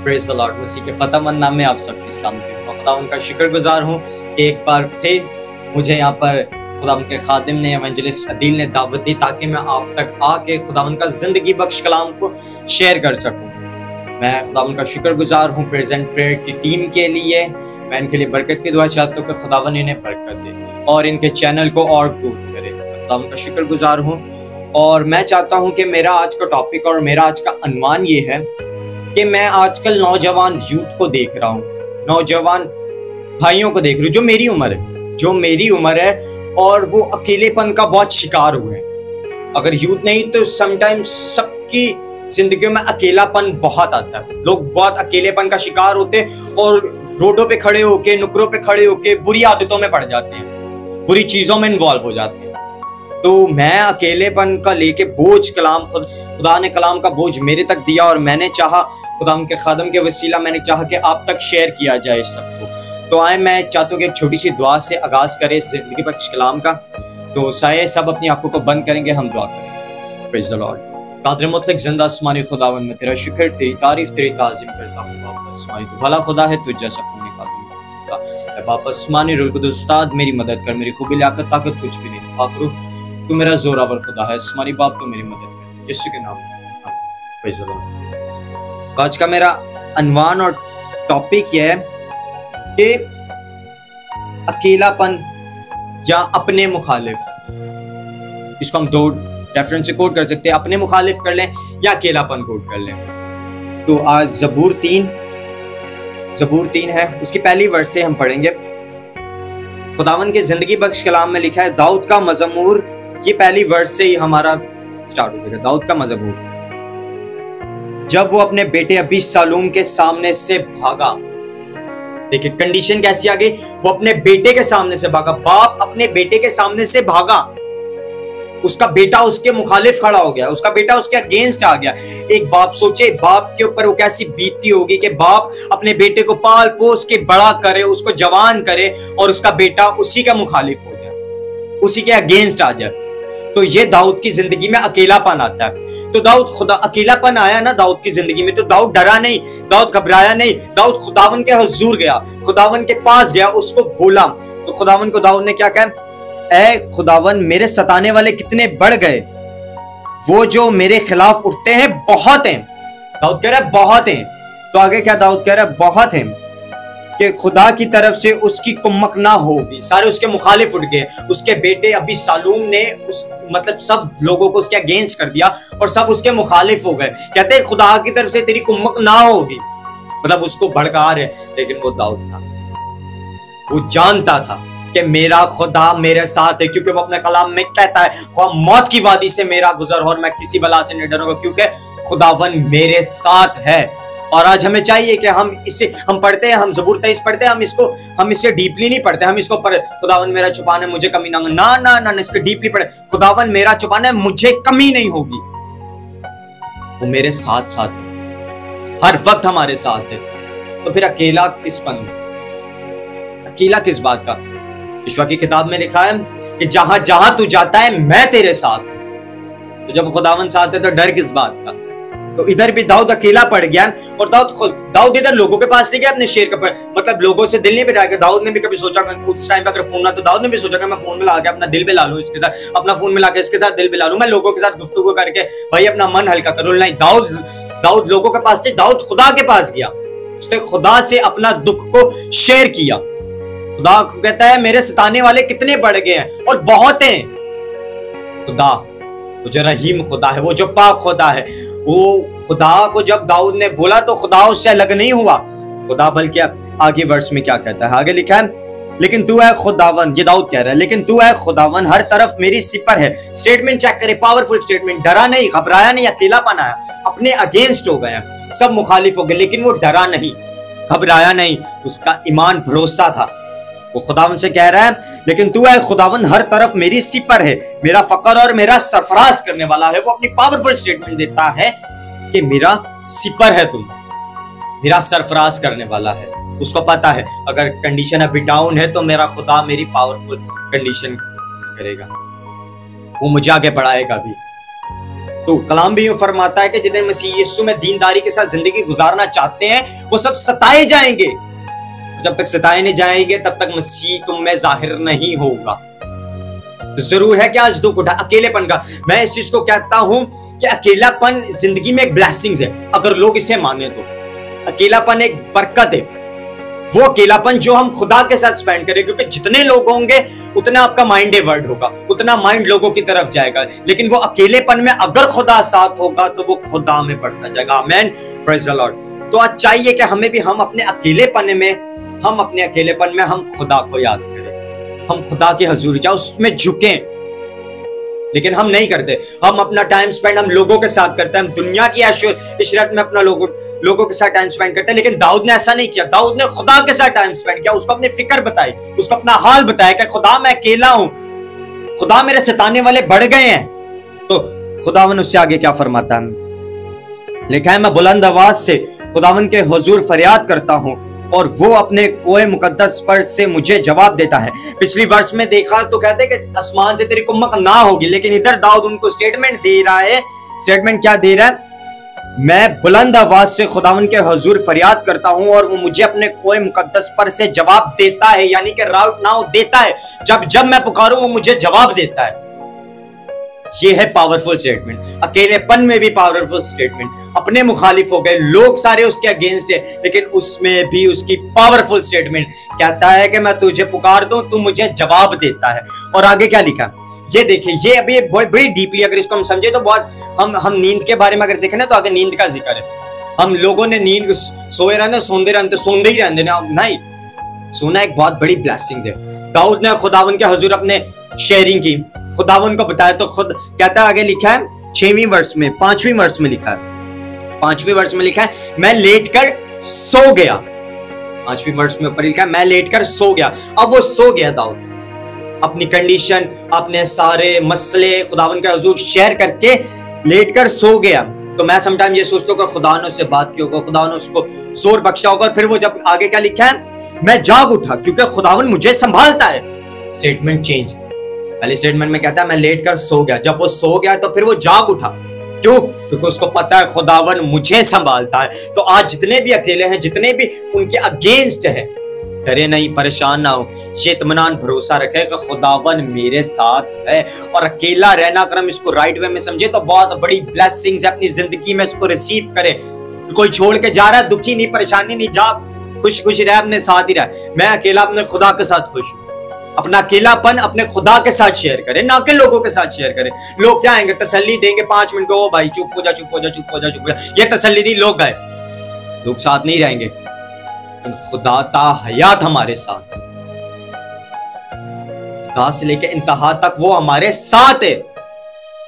Praise the Lord. मसीह के फ़तेहमंद नाम में आप सबकी सलामती हूँ। मैं खुदा उनका शुक्रगुज़ार हूँ कि एक बार फिर मुझे यहाँ पर खुदा उनके खादिम ने, एवेंजलिस्ट अदील ने दावत दी ताकि मैं आप तक आके खुदा उनका ज़िंदगी बख्श कलाम को शेयर कर सकूँ। मैं खुदा उनका शुक्रगुज़ार हूँ प्रेजेंट प्रेयर की टीम के लिए। मैं इनके लिए बरकत की दुआ चाहता हूँ कि खुदावन इन्हें बरकत दे और इनके चैनल को और ग्रो करे। मैं खुदा उनका शुक्रगुज़ार हूँ और मैं चाहता हूँ कि मेरा आज का टॉपिक और मेरा आज का अनुमान ये है कि मैं आजकल नौजवान यूथ को देख रहा हूँ, नौजवान भाइयों को देख रहा हूँ जो मेरी उम्र है और वो अकेलेपन का बहुत शिकार हुए हैं। अगर यूथ नहीं तो समटाइम्स सबकी जिंदगियों में अकेलापन बहुत आता है। लोग बहुत अकेलेपन का शिकार होते हैं और रोडों पे खड़े होके, नुकरों पे खड़े होके बुरी आदतों में पड़ जाते हैं, बुरी चीजों में इन्वॉल्व हो जाते हैं। तो मैं अकेलेपन का लेके बोझ खुदा ने कलाम का बोझ मेरे तक दिया और मैंने चाहा खुदा के खादम के वसीला मैंने चाहा कि आप तक शेयर किया जाए इस सबको। तो आए मैं चाहता हूँ कि एक छोटी सी दुआ से आगाज करें जिंदगी बख्श कलाम का। तो साये सब अपनी आंखों को बंद करेंगे, हम दुआ करेंगे। Praise the Lord. कादिर मुतलक जिंदा आसमानी खुदावन में तेरा शुक्र, तेरी तारीफ, तेरी ताज़ीम करता हूँ। बाप आसमानी तू भला खुदा है, तुझ जैसा कोई नहीं। बाप आसमानी रुल कुदूस उस्ताद मेरी मदद कर, मेरी खूबी लियाकत ताकत कुछ भी नहीं फाकरू, तू मेरा जोरावर खुदा है। आसमानी बाप तू मेरी मदद कर, यीशु के नाम में। Praise the Lord. आज का मेरा अनवान और टॉपिक यह है कि अकेलापन या अपने मुखालिफ। इसको हम दो रेफरेंस से कोट कर सकते हैं, अपने मुखालिफ कर लें या अकेलापन कोट कर लें। तो आज जबूर 3 है, उसकी पहली वर्स से हम पढ़ेंगे। खुदावन के जिंदगी बख्श कलाम में लिखा है दाऊद का मज़मूर। ये पहली वर्स से ही हमारा स्टार्ट हो जाएगा। दाऊद का मज़मूर। जब वो अपने बेटे अबीशालोम के सामने से भागा, देखिए कंडीशन कैसी आ गई, वो अपने बेटे के सामने से भागा। बाप अपने बेटे के सामने से भागा, उसका बेटा उसके मुखालिफ खड़ा हो गया, उसका बेटा उसके अगेंस्ट आ गया। एक बाप सोचे बाप के ऊपर वो कैसी बीतती होगी कि बाप अपने बेटे को पाल पोस के बड़ा करे, उसको जवान करे और उसका बेटा उसी का मुखालिफ हो जाए, उसी के अगेंस्ट आ जाए। तो ये दाऊद की जिंदगी में अकेलापन आता है। तो दाऊद खुदा अकेलापन आया ना दाऊद की जिंदगी में, तो दाऊद डरा नहीं, दाऊद घबराया नहीं। दाऊद खुदावन के हुजूर गया, खुदावन के पास गया, उसको बोला। तो खुदावन को दाऊद ने क्या कहा, ऐ खुदावन मेरे सताने वाले कितने बढ़ गए, वो जो मेरे खिलाफ उठते हैं बहुत हैं। दाऊद कह रहा है बहुत हैं। तो आगे क्या दाऊद कह रहा है, बहुत हैं कि खुदा की तरफ से उसकी कुम्मक ना होगी। सारे उसके मुखालिफ उठ गए। उसके बेटे अबीशालोम ने मतलब सब लोगों को उसके अगेंस्ट कर दिया और सब उसके मुखालिफ हो गए। कहते हैं खुदा की तरफ से तेरी कुम्मक ना होगी, मतलब उसको भड़का रहे। लेकिन वो दाऊद था, वो जानता था कि मेरा खुदा मेरे साथ है, क्योंकि वो अपने कलाम में कहता है मौत की वादी से मेरा गुजर हो और मैं किसी बला से नहीं डरूंगा, क्योंकि खुदावन मेरे साथ है। और आज हमें चाहिए कि हम पढ़ते हैं, हम ज़बूर 23 पढ़ते हैं, हम इससे डीपली नहीं पढ़ते। हम इसको पढ़े खुदावन मेरा छुपाना है मुझे कमी ना ना इसको डीपली पढ़े। खुदावन मेरा छुपाना है मुझे कमी नहीं होगी, वो मेरे साथ साथ है, हर वक्त हमारे साथ है। तो फिर अकेला किस बात का? ईश्वर की किताब में लिखा है कि जहां जहां तू जाता है मैं तेरे साथ हूं। तो जब खुदावन साथ है तो डर किस बात का? तो इधर भी दाऊद अकेला पड़ गया और दाऊद इधर लोगों के पास नहीं गया अपने शेर का, मतलब लोगों से दिल नहीं बजाया। दाऊद ने भी कभी सोचा उस टाइम पे अगर फोन ना, तो दाऊद ने भी सोचा कि मैं फोन में ला के अपना दिल मिला लूं इसके साथ, अपना फोन मिला के इसके साथ दिल मिला लूं, मैं लोगों के साथ गुफ्तगू करके भाई अपना मन हल्का करूं। नहीं, दाऊद लोगों के पास से दाऊद खुदा के पास गया, उसने खुदा से अपना दुख को शेयर किया। खुदा कहता है मेरे सताने वाले कितने बढ़ गए हैं और बहुत हैं। खुदा वो जो रहीम खुदा है, वो जो पाक खुदा है, वो खुदा को जब दाऊद ने बोला तो खुदा उससे अलग नहीं हुआ। खुदा बल्कि आगे वर्ष में क्या कहता है, आगे लिखा है लेकिन तू है खुदावन, ये दाऊद कह रहा है, लेकिन तू है खुदावन हर तरफ मेरी सिपर है। स्टेटमेंट चेक करे, पावरफुल स्टेटमेंट। डरा नहीं, घबराया नहीं, अकेलापन आया, अपने अगेंस्ट हो गए, सब मुखालिफ हो गए, लेकिन वो डरा नहीं, घबराया नहीं, उसका ईमान भरोसा था। वो खुदावन से कह रहा है लेकिन तू है खुदावन हर तरफ मेरी सिपर है, मेरा फकर और मेरा सरफराज करने वाला है। वो अपनी पावरफुल स्टेटमेंट देता है कि मेरा सिपर है तुम, मेरा सरफराज करने वाला है। उसको पता है अगर कंडीशन अभी डाउन है तो मेरा खुदा मेरी पावरफुल कंडीशन करेगा, वो मुझे आगे बढ़ाएगा भी। तो कलाम भी यूं फरमाता है कि जितने मसीह यीशु में दीनदारी के साथ जिंदगी गुजारना चाहते हैं वो सब सताए जाएंगे। जब तक सताए नहीं जाएंगे तब तक मसीह तुम में जाहिर नहीं होगा। जरूर है कि आज दुख उठा अकेलेपन का। मैं इस चीज को कहता हूं कि अकेलापन जिंदगी में एक ब्लेसिंग्स है, अगर लोग इसे माने तो। अकेलापन एक बरकत है, वो अकेलापन जो हम खुदा के साथ स्पेंड करें, क्योंकि जितने लोग होंगे उतना आपका माइंड डाइवर्ट होगा, उतना माइंड लोगों की तरफ जाएगा। लेकिन वो अकेलेपन में अगर खुदा साथ होगा तो वो खुदा में बढ़ता जाएगा। आमीन, प्रेज़ द लॉर्ड। तो आज चाहिए कि हमें भी हम अपने अकेलेपन में हम खुदा को याद करें, हम खुदा की हजूरी जाए, उसमें झुकें। लेकिन हम नहीं करते। हम अपना टाइम स्पेंड हम लोगों के साथ करते हैं, हम दुनिया की इशरत में अपना लोगों के साथ टाइम स्पेंड करते हैं। लेकिन दाऊद ने ऐसा नहीं किया। दाऊद ने खुदा के साथ टाइम स्पेंड किया, उसको अपनी फिक्र बताई, उसको अपना हाल बताया कि खुदा मैं अकेला हूं, खुदा मेरे सताने वाले बढ़ गए हैं। तो खुदावन उससे आगे क्या फरमाता है, लिखा है मैं बुलंद आवाज से खुदावन के हुजूर फरियाद करता हूं और वो अपने कोए मुकद्दस पर से मुझे जवाब देता है। पिछली वर्ष में देखा तो कहते हैं कि आसमान से तेरी कुम्मक ना होगी, लेकिन इधर दाऊद उनको स्टेटमेंट दे रहा है। स्टेटमेंट क्या दे रहा है, मैं बुलंद आवाज से खुदावन के हुजूर फरियाद करता हूं और वो मुझे अपने कोए मुकद्दस पर से जवाब देता है, यानी कि राउट नाउ देता है। जब मैं पुकारूं वो मुझे जवाब देता है। ये है पावरफुल स्टेटमेंट। अकेलेपन में भी पावरफुल स्टेटमेंट। अपने मुखालिफ हो गए, लोग सारे उसके अगेंस्ट है, लेकिन उसमें भी उसकी पावरफुल स्टेटमेंट कहता है कि मैं तुझे पुकार दूं, तू मुझे जवाब देता है। और आगे क्या लिखा, ये देखिए, ये अभी बहुत बड़ी डीपली अगर इसको हम समझे तो बहुत हम नींद के बारे में अगर देखें ना तो आगे नींद का जिक्र है। हम लोगों ने नींद सोए रहते, सोंदे ही रहते ना, नहीं, सोना एक बहुत बड़ी ब्लेसिंग है। दाऊद ने खुदावन के हुजूर अपने शेयरिंग की, खुदावन को बताया, तो खुद कहता है, आगे लिखा है 5वें वर्ष में लिखा है मैं लेटकर सो गया। 5वें वर्ष में ऊपर लिखा है मैं लेटकर सो गया। अब वो सो गया दाऊद, अपनी कंडीशन, अपने सारे मसले खुदावन के हुजूर शेयर करके लेटकर सो गया। तो मैं समटाइम ये सोचता हूँ कि खुदा ने उससे बात की होगा, खुदा ने उसको जोर बख्शा होगा। फिर वो जब आगे क्या लिखा है, मैं जाग उठा क्योंकि खुदावन मुझे संभालता है। Statement change. पहले स्टेटमेंट में कहता है मैं लेटकर सो गया, जब वो सो गया तो फिर वो जाग उठा। क्यों? क्योंकि उसको पता है खुदावन मुझे संभालता है। तो आज जितने भी अकेले हैं, जितने भी उनके अगेंस्ट है, डरे नहीं, परेशान ना हो, ये इत्मीनान भरोसा रखे कि खुदावन मेरे साथ है। और अकेला रहना, अगर हम इसको राइट वे में समझे तो बहुत बड़ी ब्लेसिंग्स है। अपनी जिंदगी में इसको रिसीव करे। कोई छोड़ के जा रहा है, दुखी नहीं, परेशानी नहीं, जा खुश खुश रहे, अपने साथ ही रहे। मैं अकेला अपने खुदा के साथ खुश हूँ। अपना अकेलापन अपने खुदा के साथ शेयर करें, ना कि लोगों के साथ शेयर करें। लोग क्या आएंगे, तसल्ली देंगे 5 मिनट को, ओ भाई चुप हो जा, चुप हो जा, चुप हो जा, चुप हो जा, ये तसल्ली दी, लोग गए, लोग साथ नहीं रहेंगे। खुदा ता हयात हमारे साथ है, खुदा से लेके इंतहा तक वो हमारे साथ है।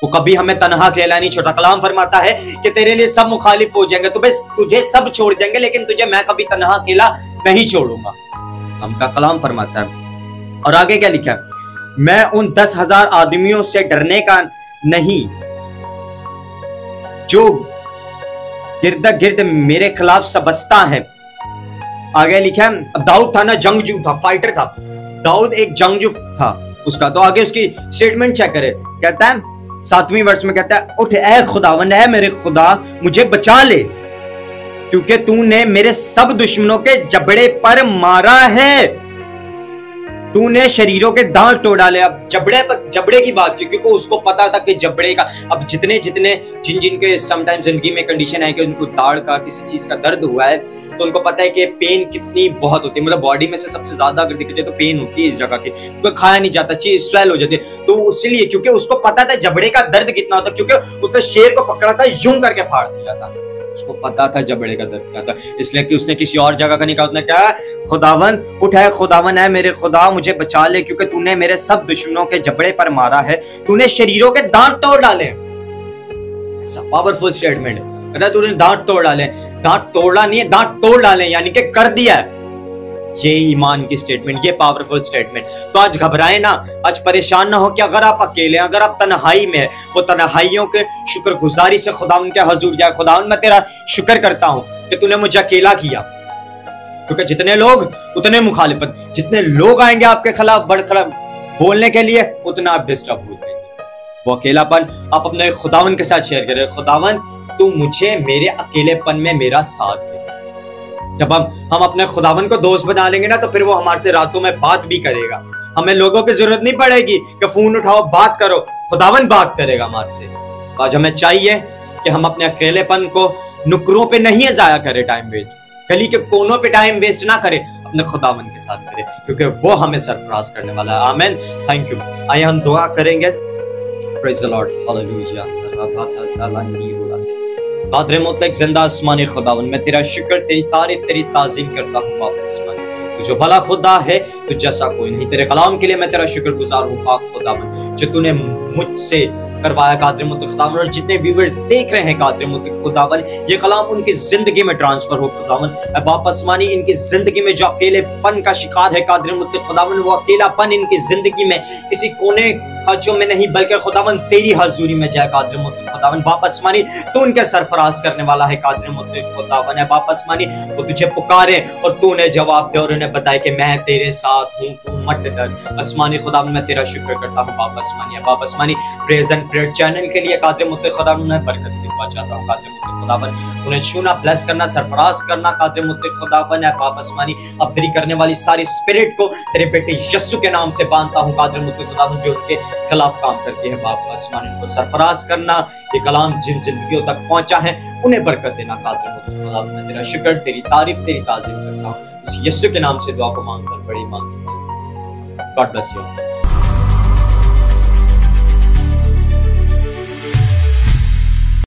वो कभी हमें तनहा अकेला नहीं छोड़ा। कलाम फरमाता है कि तेरे लिए सब मुखालिफ हो जाएंगे, तुझे सब छोड़ जाएंगे, लेकिन तुझे मैं कभी तनहा अकेला नहीं छोड़ूंगा। हमका कलाम फरमाता है। और आगे क्या लिखा है, मैं उन 10,000 आदमियों से डरने का नहीं जो गिर्द गिर्द मेरे खिलाफ सबसता है। आगे लिखा है, अब दाऊद था ना, जंगजू था, फाइटर था, दाऊद एक जंगजू था उसका। तो आगे उसकी स्टेटमेंट चेक करे, कहता है 7वें वर्ष में कहता है, उठ ए खुदावंद, ए मेरे खुदा मुझे बचा ले, क्योंकि तूने मेरे सब दुश्मनों के जबड़े पर मारा है, तूने शरीरों के दांत तोड़ डाले। अब जबड़े की बात की, क्योंकि उसको पता था कि जबड़े का, अब जिन के समटाइम जिंदगी में कंडीशन है कि उनको दाढ़ का किसी चीज का दर्द हुआ है, तो उनको पता है कि पेन कितनी बहुत होती है। मतलब बॉडी में से सबसे ज्यादा अगर देखा जाए तो पेन होती है इस जगह की, क्योंकि खाया नहीं जाता, चीज स्वेल हो जाती है। तो इसलिए, क्योंकि उसको पता था जबड़े का दर्द कितना होता, क्योंकि उसने शेर को पकड़ा था, यूं करके फाड़ दिया था, उसको पता था जबड़े का दर्द क्या था। इसलिए कि उसने किसी और जगह का नहीं कहा, उसने कहा खुदावन उठ है, खुदावन है मेरे खुदा मुझे बचा ले, क्योंकि तूने मेरे सब दुश्मनों के जबड़े पर मारा है, तूने शरीरों के दांत तोड़ डाले। ऐसा पावरफुल स्टेटमेंट है, तूने दांत तोड़ डाले। दांत तोड़ा नहीं है, दांत तोड़ डाले, यानी कि कर दिया है। ये ईमान की स्टेटमेंट, ये पावरफुल स्टेटमेंट। तो आज घबराए ना, आज परेशान ना हो कि अगर आप अकेले हैं, अगर आप तन्हाई में है, वो तन्हाइयों के शुक्रगुजारी से खुदावंद के हुजूर जाए, खुदावंद मैं तेरा शुक्र करता हूं कि तूने मुझे अकेला किया, क्योंकि जितने लोग उतने मुखालिफत, जितने लोग आएंगे आपके खिलाफ बड़खलाफ बोलने के लिए, उतना आप डिस्टर्ब हो जाएंगे। वो अकेलापन आप अपने खुदावन के साथ शेयर करें। खुदावन तू मुझे मेरे अकेलेपन में मेरा साथ दे। जब हम अपने खुदावन को दोस्त बना लेंगे ना, तो फिर वो हमारे से रातों में बात भी करेगा। हमें लोगों की जरूरत नहीं पड़ेगी कि फोन उठाओ बात करो, खुदावन बात करेगा हमारे से। आज हमें चाहिए कि हम अपने अकेलेपन को नुकरों पे नहीं जाया करें, टाइम वेस्ट, गली के कोनों पे टाइम वेस्ट ना करें, अपने खुदावन के साथ करें, क्योंकि वो हमें सरफराज करने वाला है। आमीन, थैंक यू। आइए हम दुआ करेंगे। Praise the Lord, hallelujah. कादर मुतलक जिंदा आसमानी खुदावन, मैं तेरा शुक्र, तेरी तारीफ, तेरी ताज़ीम करता हूँ बाप आसमानी। तू जो भला खुदा है, तू जैसा कोई नहीं। तेरे कलाम के लिए मैं तेरा शुक्रगुजार हूँ पाक खुदावन, जो तूने मुझसे करवाया कादर मुतलक खुदावन। और जितने व्यूअर्स देख रहे हैं कादर मुतलक खुदावन, ये कलाम उनकी जिंदगी में ट्रांसफर हो खुदावन। बाप आसमानी, इनकी जिंदगी में जो अकेलेपन का शिकार है कादर मुतलक खुदावन, वो अकेलापन इनकी जिंदगी में किसी कोने खाचों में नहीं, बल्कि खुदावन तेरी हजूरी में जाए कादर मुतलक खुदावन। बाप आसमानी, तू उनके सरफराज करने वाला है कादर मुतलक खुदावन। है बाप आसमानी, वो तुझे पुकारे और तूने जवाब दे और उन्हें बताए कि मैं तेरे साथ हूँ, तू मत डर। आसमानी खुदावन, मैं तेरा शुक्र करता हूँ बाप आसमानी। बाप आसमानी, प्रेज एंड प्रेयर चैनल के लिए कादर मुतलक खुदावन उन्हें बरकत देना चाहता हूँ कादर मुतलक खुदावन, उन्हें छूना, ब्लेस करना, सरफराज करना कादर मुतलक खुदावन। है बाप आसमानी, अब्दरी करने वाली सारी स्पिरिट को तेरे बेटे यीशु के नाम से बांधता हूँ कादर मुतलक खुदावन, जो उनके खिलाफ काम करती है। बाप आसमानी, उनको सरफराज करना, ये कलाम जिन जिंदगियों तक पहुंचा है उन्हें बरकत देना कादर मुतलक खुदावन। मैं तेरा शुक्र, तेरी तारीफ, तेरी ताज़ीम करता हूँ। इस यीशु के नाम से दुआ को मांगकर बड़ी ईमान से, गॉड ब्लेस यू।